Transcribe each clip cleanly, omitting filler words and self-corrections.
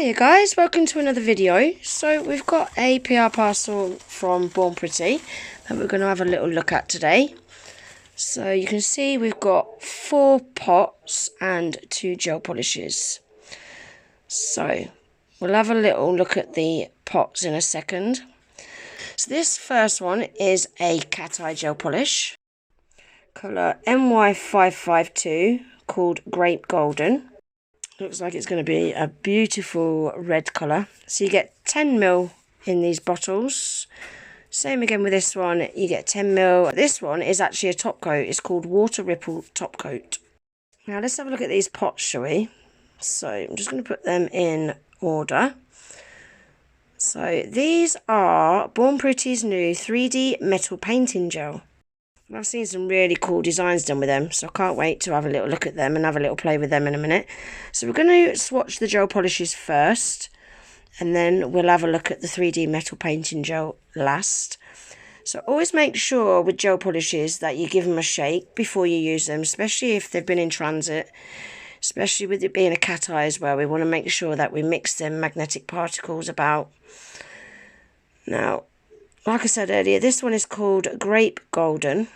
Hiya guys, welcome to another video. So we've got a PR parcel from Born Pretty that we're going to have a little look at today. So you can see we've got 4 pots and 2 gel polishes. So we'll have a little look at the pots in a second. So this first one is a cat eye gel polish, colour MY552, called Grape Golden. Looks like it's going to be a beautiful red colour. So you get 10ml in these bottles. Same again with this one, you get 10ml. This one is actually a top coat. It's called Water Ripple Top Coat. Now let's have a look at these pots, shall we? So I'm just going to put them in order. So these are Born Pretty's new 3D metal painting gel. I've seen some really cool designs done with them, so I can't wait to have a little look at them and have a little play with them in a minute. So we're going to swatch the gel polishes first, and then we'll have a look at the 3D metal painting gel last. So always make sure with gel polishes that you give them a shake before you use them, especially if they've been in transit, especially with it being a cat eye as well. We want to make sure that we mix them magnetic particles about. Now, like I said earlier, this one is called Grape Golden.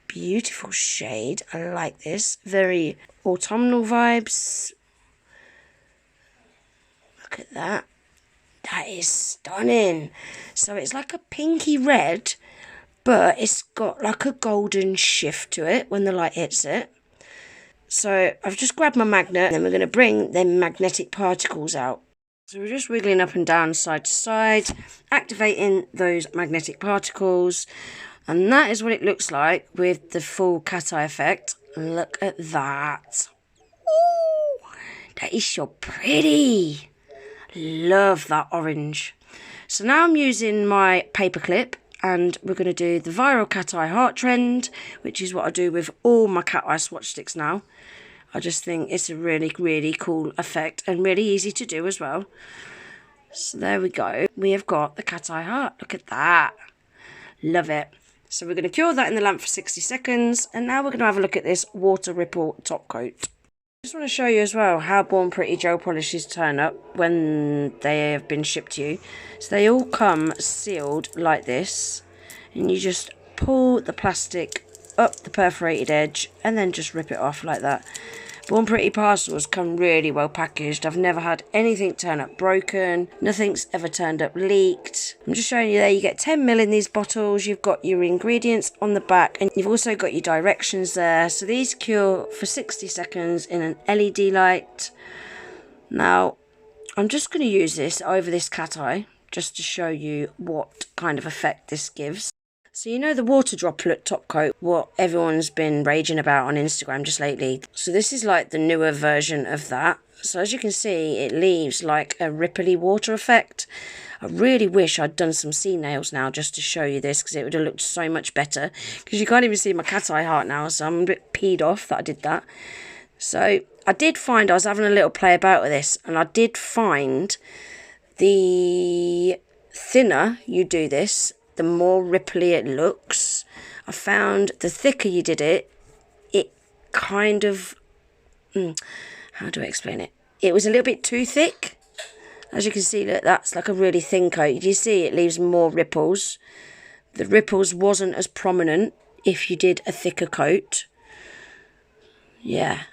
Beautiful shade. I like this. Very autumnal vibes. Look at that. That is stunning. So it's like a pinky red, but it's got like a golden shift to it when the light hits it. So I've just grabbed my magnet, and then we're going to bring them magnetic particles out. So we're just wiggling up and down side to side, activating those magnetic particles. And that is what it looks like with the full cat eye effect. Look at that. Ooh, that is so pretty. Love that orange. So now I'm using my paper clip, and we're going to do the viral cat eye heart trend, which is what I do with all my cat eye swatch sticks now. I just think it's a really, really cool effect and really easy to do as well. So there we go. We have got the cat eye heart. Look at that. Love it. So we're going to cure that in the lamp for 60 seconds. And now we're going to have a look at this Water Ripple Top Coat. I just want to show you as well how Born Pretty gel polishes turn up when they have been shipped to you. So they all come sealed like this. And you just pull the plastic up the perforated edge and then just rip it off like that. Born Pretty parcels come really well packaged. I've never had anything turn up broken. Nothing's ever turned up leaked. I'm just showing you there, you get 10ml in these bottles. You've got your ingredients on the back, and you've also got your directions there. So these cure for 60 seconds in an LED light. Now, I'm just going to use this over this cat eye just to show you what kind of effect this gives. So you know the water droplet top coat, what everyone's been raging about on Instagram just lately. So this is like the newer version of that. So as you can see, it leaves like a ripply water effect. I really wish I'd done some sea nails now just to show you this, because it would have looked so much better. Because you can't even see my cat eye heart now, so I'm a bit peed off that I did that. So I did find, I was having a little play about with this, and I did find the thinner you do this, the more ripply it looks. I found the thicker you did it, it kind of, how do I explain it? It was a little bit too thick. As you can see, look, that's like a really thin coat. You see it leaves more ripples. The ripples wasn't as prominent if you did a thicker coat. Yeah.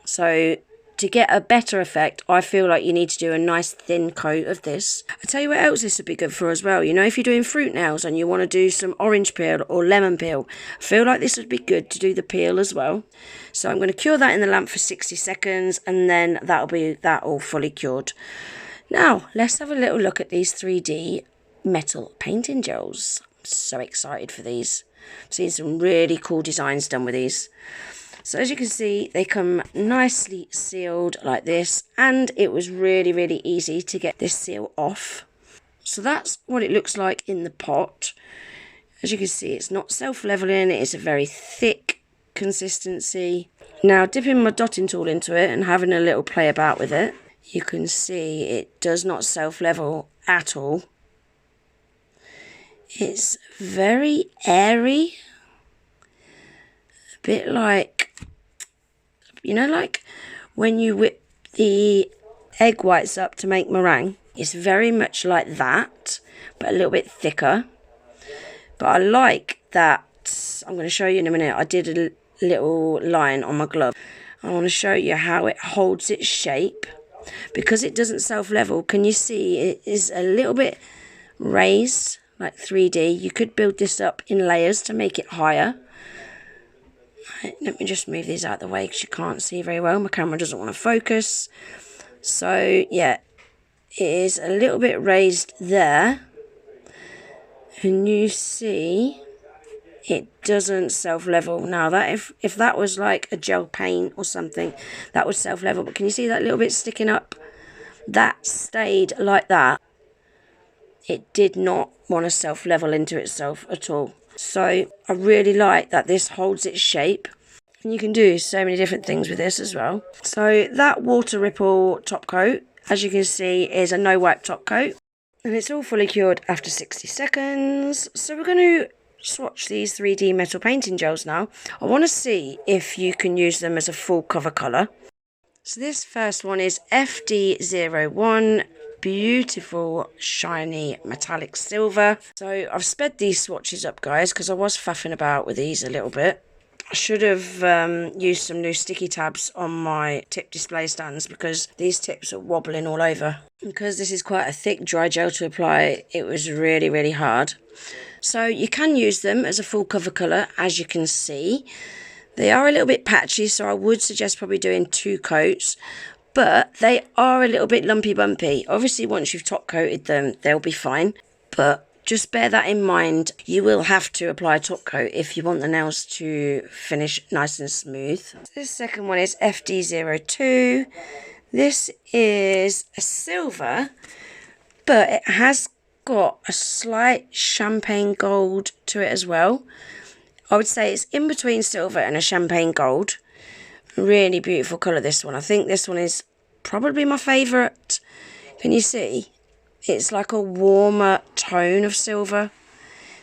So to get a better effect, I feel like you need to do a nice thin coat of this. I tell you what else this would be good for as well. You know, if you're doing fruit nails and you want to do some orange peel or lemon peel, I feel like this would be good to do the peel as well. So I'm going to cure that in the lamp for 60 seconds, and then that'll be that all fully cured. Now, let's have a little look at these 3D metal painting gels. I'm so excited for these. I've seen some really cool designs done with these. So as you can see, they come nicely sealed like this, and it was really, really easy to get this seal off. So that's what it looks like in the pot. As you can see, it's not self-leveling, it's a very thick consistency. Now, dipping my dotting tool into it and having a little play about with it, you can see it does not self-level at all. It's very airy. A bit like, you know, like when you whip the egg whites up to make meringue. It's very much like that, but a little bit thicker. But I like that. I'm going to show you in a minute. I did a little line on my glove. I want to show you how it holds its shape. Because it doesn't self-level, can you see it is a little bit raised, like 3D. You could build this up in layers to make it higher. Right, let me just move these out of the way because you can't see very well. My camera doesn't want to focus. So, yeah, it is a little bit raised there. And you see it doesn't self-level. Now, that if that was like a gel paint or something, that would self-level. But can you see that little bit sticking up? That stayed like that. It did not want to self-level into itself at all. So I really like that this holds its shape. And you can do so many different things with this as well. So that water ripple top coat, as you can see, is a no wipe top coat. And it's all fully cured after 60 seconds. So we're going to swatch these 3D metal painting gels now. I want to see if you can use them as a full cover colour. So this first one is FD01. Beautiful shiny metallic silver. So I've sped these swatches up, guys, because I was faffing about with these a little bit. I should have used some new sticky tabs on my tip display stands because these tips are wobbling all over. Because this is quite a thick dry gel to apply, it was really hard. So you can use them as a full cover colour, as you can see. They are a little bit patchy, so I would suggest probably doing 2 coats. But they are a little bit lumpy bumpy. Obviously, once you've top coated them, they'll be fine. But just bear that in mind. You will have to apply a top coat if you want the nails to finish nice and smooth. This second one is FD02. This is a silver, but it has got a slight champagne gold to it as well. I would say it's in between silver and a champagne gold. Really beautiful colour, this one. I think this one is probably my favourite. Can you see? It's like a warmer tone of silver.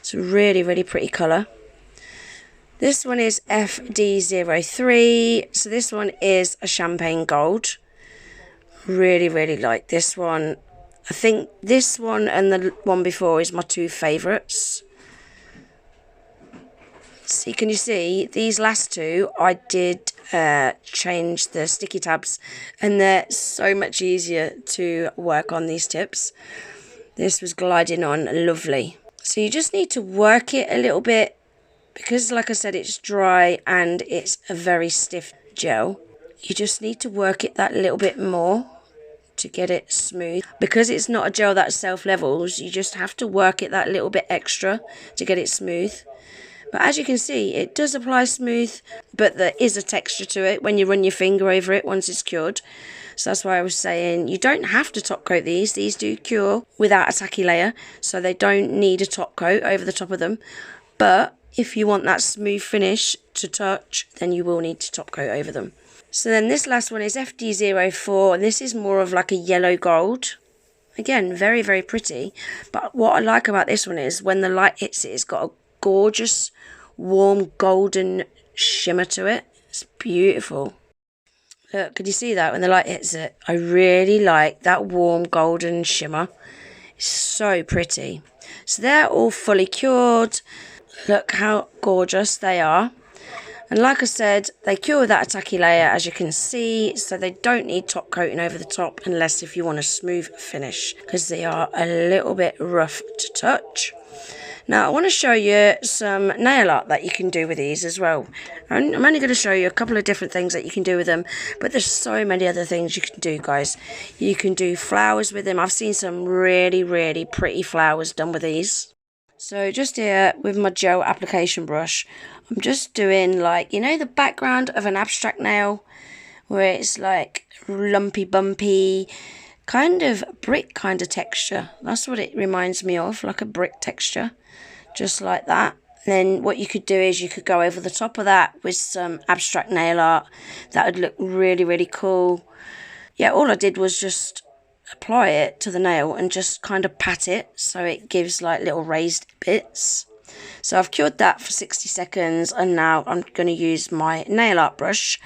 It's a really pretty colour. This one is FD03. So this one is a champagne gold. Really like this one. I think this one and the one before is my 2 favourites. See, can you see these last 2 I did change the sticky tabs, and they're so much easier to work on these tips. This was gliding on lovely. So you just need to work it a little bit because, like I said, it's dry and it's a very stiff gel. You just need to work it that little bit more to get it smooth. Because it's not a gel that self-levels, you just have to work it that little bit extra to get it smooth. But as you can see, it does apply smooth, but there is a texture to it when you run your finger over it once it's cured. So that's why I was saying you don't have to top coat these. These do cure without a tacky layer, so they don't need a top coat over the top of them. But if you want that smooth finish to touch, then you will need to top coat over them. So then this last one is FD04, and this is more of like a yellow gold. Again, very pretty. But what I like about this one is when the light hits it, it's got a gorgeous warm golden shimmer to it. It's beautiful. Look, could you see that when the light hits it? I really like that warm golden shimmer. It's so pretty. So they're all fully cured. Look how gorgeous they are. And like I said, they cure without a tacky layer, as you can see, so they don't need top coating over the top unless if you want a smooth finish, because they are a little bit rough to touch. Now, I want to show you some nail art that you can do with these as well. I'm only going to show you a couple of different things that you can do with them, but there's so many other things you can do, guys. You can do flowers with them. I've seen some really pretty flowers done with these. So just here with my gel application brush, I'm just doing like, you know, the background of an abstract nail where it's like lumpy bumpy, kind of brick kind of texture. That's what it reminds me of, like a brick texture. Just like that. Then what you could do is you could go over the top of that with some abstract nail art. That would look really cool. Yeah, all I did was just apply it to the nail and just kind of pat it so it gives like little raised bits. So I've cured that for 60 seconds, and now I'm going to use my nail art brush,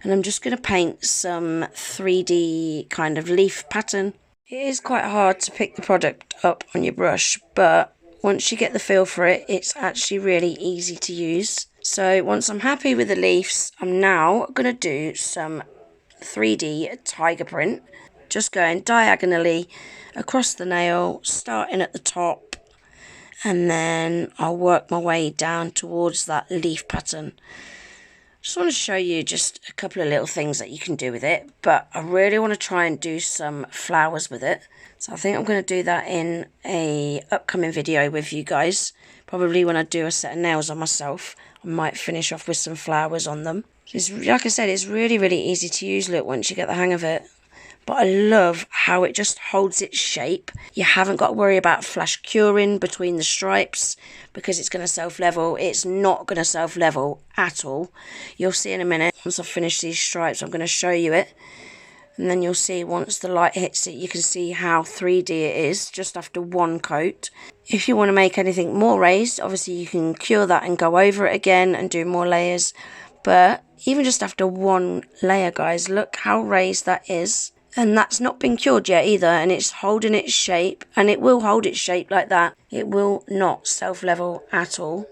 and I'm just going to paint some 3D kind of leaf pattern. It is quite hard to pick the product up on your brush, but once you get the feel for it, it's actually really easy to use. So once I'm happy with the leaves, I'm now going to do some 3D tiger print, just going diagonally across the nail, starting at the top, and then I'll work my way down towards that leaf pattern. Just want to show you just a couple of little things that you can do with it, but I really want to try and do some flowers with it. So I think I'm going to do that in a upcoming video with you guys. Probably when I do a set of nails on myself, I might finish off with some flowers on them. It's, like I said, it's really, really easy to use, look, once you get the hang of it. But I love how it just holds its shape. You haven't got to worry about flash curing between the stripes because it's going to self-level. It's not going to self-level at all. You'll see in a minute. Once I've finished these stripes, I'm going to show you it. And then you'll see once the light hits it, you can see how 3D it is just after one coat. If you want to make anything more raised, obviously you can cure that and go over it again and do more layers. But even just after one layer, guys, look how raised that is. And that's not been cured yet either, and it's holding its shape, and it will hold its shape like that. It will not self-level at all.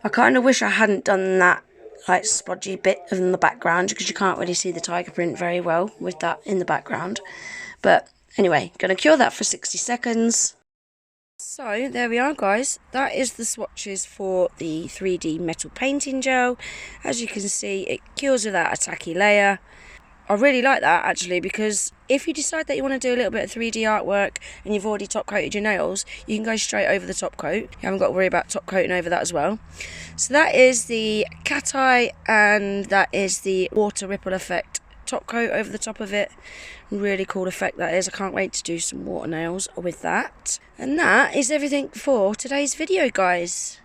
I kind of wish I hadn't done that like spodgy bit in the background, because you can't really see the tiger print very well with that in the background. But anyway, going to cure that for 60 seconds. So there we are, guys. That is the swatches for the 3D metal painting gel. As you can see, it cures without a tacky layer. I really like that actually, because if you decide that you want to do a little bit of 3D artwork and you've already top coated your nails, you can go straight over the top coat. You haven't got to worry about top coating over that as well. So that is the cat eye, and that is the water ripple effect top coat over the top of it. Really cool effect that is. I can't wait to do some water nails with that. And that is everything for today's video, guys.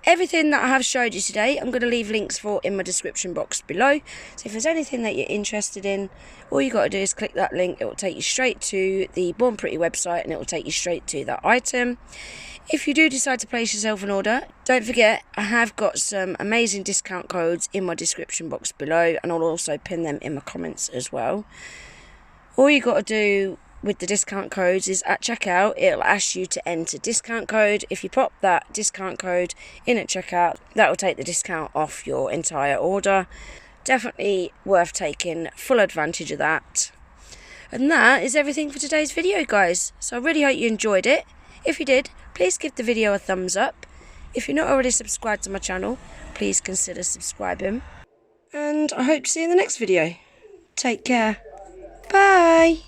Everything that I have showed you today, I'm going to leave links for in my description box below. So if there's anything that you're interested in, all you got to do is click that link. It will take you straight to the Born Pretty website, and it will take you straight to that item. If you do decide to place yourself an order, don't forget I have got some amazing discount codes in my description box below, and I'll also pin them in my comments as well. All you got to do with the discount codes is at checkout, it'll ask you to enter discount code. If you pop that discount code in at checkout, that will take the discount off your entire order. Definitely worth taking full advantage of that. And that is everything for today's video, guys. So I really hope you enjoyed it. If you did, please give the video a thumbs up. If you're not already subscribed to my channel, please consider subscribing. And I hope to see you in the next video. Take care. Bye.